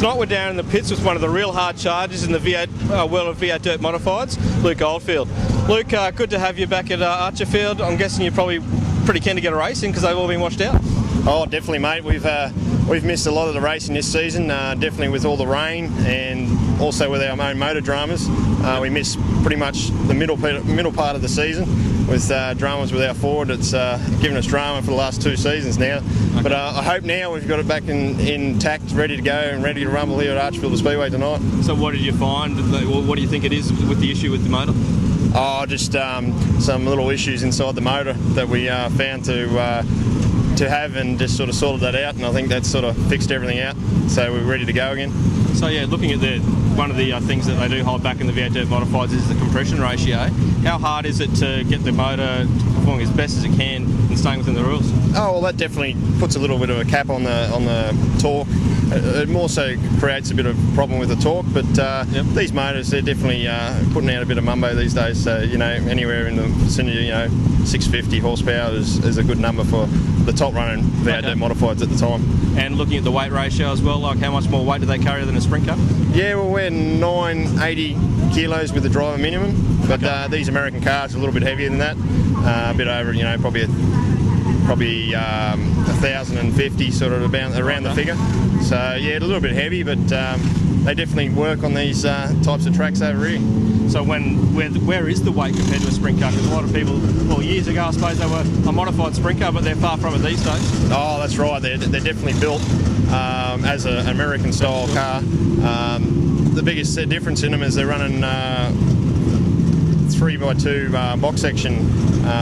Tonight we're down in the pits with one of the real hard chargers in the V8 world of V8 Dirt Modifieds, Luke Oldfield. Luke, good to have you back at Archerfield. I'm guessing you're probably pretty keen to get a race in because they've all been washed out. Oh, definitely, mate. We've missed a lot of the racing this season, definitely with all the rain and also with our own motor dramas. We missed pretty much the middle part of the season with dramas with our Ford. It's given us drama for the last 2 seasons now. Okay. But I hope now we've got it back intact, ready to go and ready to rumble here at Archerfield Speedway tonight. So what did you find? What do you think it is with the issue with the motor? Oh, just some little issues inside the motor that we found to have, and just sort of sorted that out, and I think that's sort of fixed everything out, so we're ready to go again. So yeah, looking at one of the things that they do hold back in the V8 Dirt Modifieds is the compression ratio. How hard is it to get the motor performing as best as it can and staying within the rules? Oh, well, that definitely puts a little bit of a cap on the torque. It more so creates a bit of a problem with the torque, but these motors, they're definitely putting out a bit of mumbo these days, so anywhere in the vicinity, 650 horsepower is a good number for the top running V8 Dirt Modifieds at the time. And looking at the weight ratio as well, like how much more weight do they carry than a sprint car? Yeah, well, we're 980 kilos with the driver minimum, but these American cars are a little bit heavier than that, a bit over, probably 1,050 sort of around the figure. So yeah, a little bit heavy, but they definitely work on these types of tracks over here. So where is the weight compared to a sprint car? Because a lot of people, well, years ago I suppose they were a modified sprint car, but they're far from it these days. Oh, that's right. They're definitely built as an American style car. The biggest difference in them is they're running 3x2 box section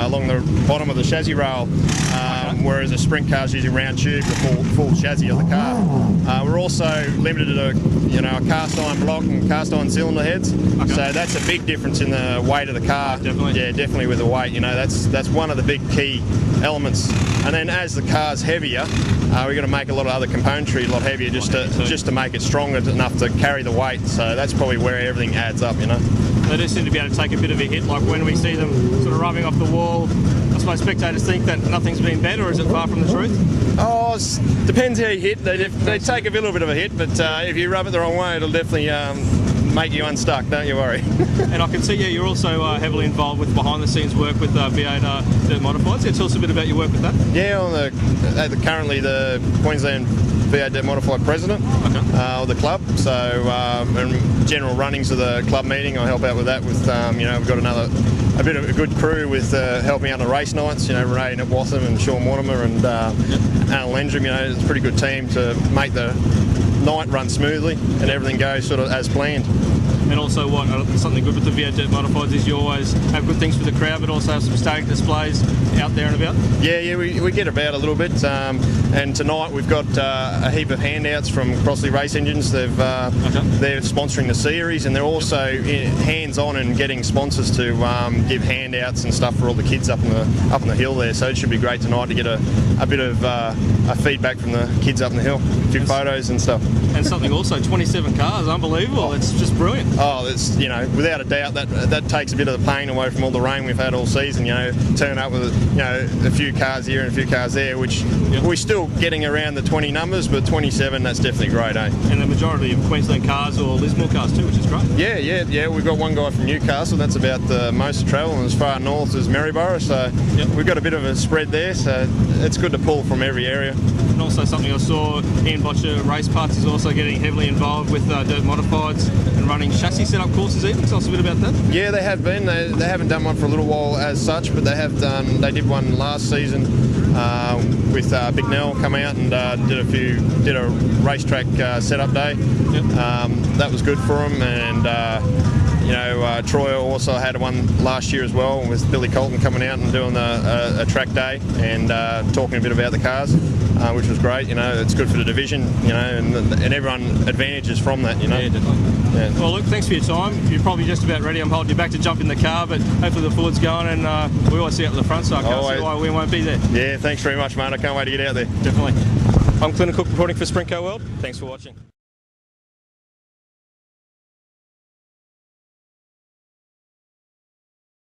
along the bottom of the chassis rail, whereas a sprint car is using round tube, the full chassis of the car. We're also limited to a cast iron block and cast iron cylinder heads, so that's a big difference in the weight of the car. Definitely. Yeah, definitely with the weight. That's one of the big key elements. And then as the car's heavier, we're going to make a lot of other componentry a lot heavier just to make it stronger enough to carry the weight. So that's probably where everything adds up. They do seem to be able to take a bit of a hit, like when we see them sort of rubbing off the wall. I suppose spectators think that nothing's been bad, or is it far from the truth? Oh, it depends how you hit. They take a little bit of a hit, but if you rub it the wrong way, it'll definitely make you unstuck, don't you worry. And I can see, you're also heavily involved with behind-the-scenes work with V8 Dirt Modifieds. Tell us a bit about your work with that. Yeah, currently the Queensland V8 Dirt Modified president of the club, so and general runnings of the club meeting, I help out with that. With we've got a bit of a good crew with helping out on the race nights. Ray at Watham and Sean Mortimer and Alan Lendrum. It's a pretty good team to make the night run smoothly and everything goes sort of as planned. And also something good with the V8 Dirt Modifieds is you always have good things for the crowd, but also have some static displays out there and about? Yeah, we get about a little bit, and tonight we've got a heap of handouts from Crossley Race Engines. They're sponsoring the series, and they're also hands-on and getting sponsors to give handouts and stuff for all the kids up on the hill there. So it should be great tonight to get a bit of a feedback from the kids up on the hill, a few photos and stuff. And something also, 27 cars, unbelievable. It's just brilliant. Oh, it's without a doubt that takes a bit of the pain away from all the rain we've had all season. Turn up with a few cars here and a few cars there, which we're still getting around the 20 numbers, but 27, that's definitely great, eh? And the majority of Queensland cars or Lismore cars too, which is great. Yeah. We've got one guy from Newcastle. That's about the most travel, and as far north as Maryborough. So we've got a bit of a spread there. So it's good to pull from every area. And also something I saw, Ian Botcher Race Parts is also getting heavily involved with Dirt Modifieds and running chassis setup courses even. Tell us a bit about that. Yeah, they have been. They haven't done one for a little while as such, but they have done. They did one last season with Big Nell come out and did a racetrack setup day. That was good for them, and Troy also had one last year as well with Billy Colton coming out and doing a track day and talking a bit about the cars, which was great. It's good for the division, and everyone advantages from that. Yeah, definitely. Yeah. Well, look, thanks for your time. You're probably just about ready. I'm holding you back to jump in the car, but hopefully the Ford's going, and we always see out the front, so I can't see why we won't be there. Yeah, thanks very much, mate. I can't wait to get out there. Definitely. I'm Clint Cook reporting for Sprint Car World. Thanks for watching.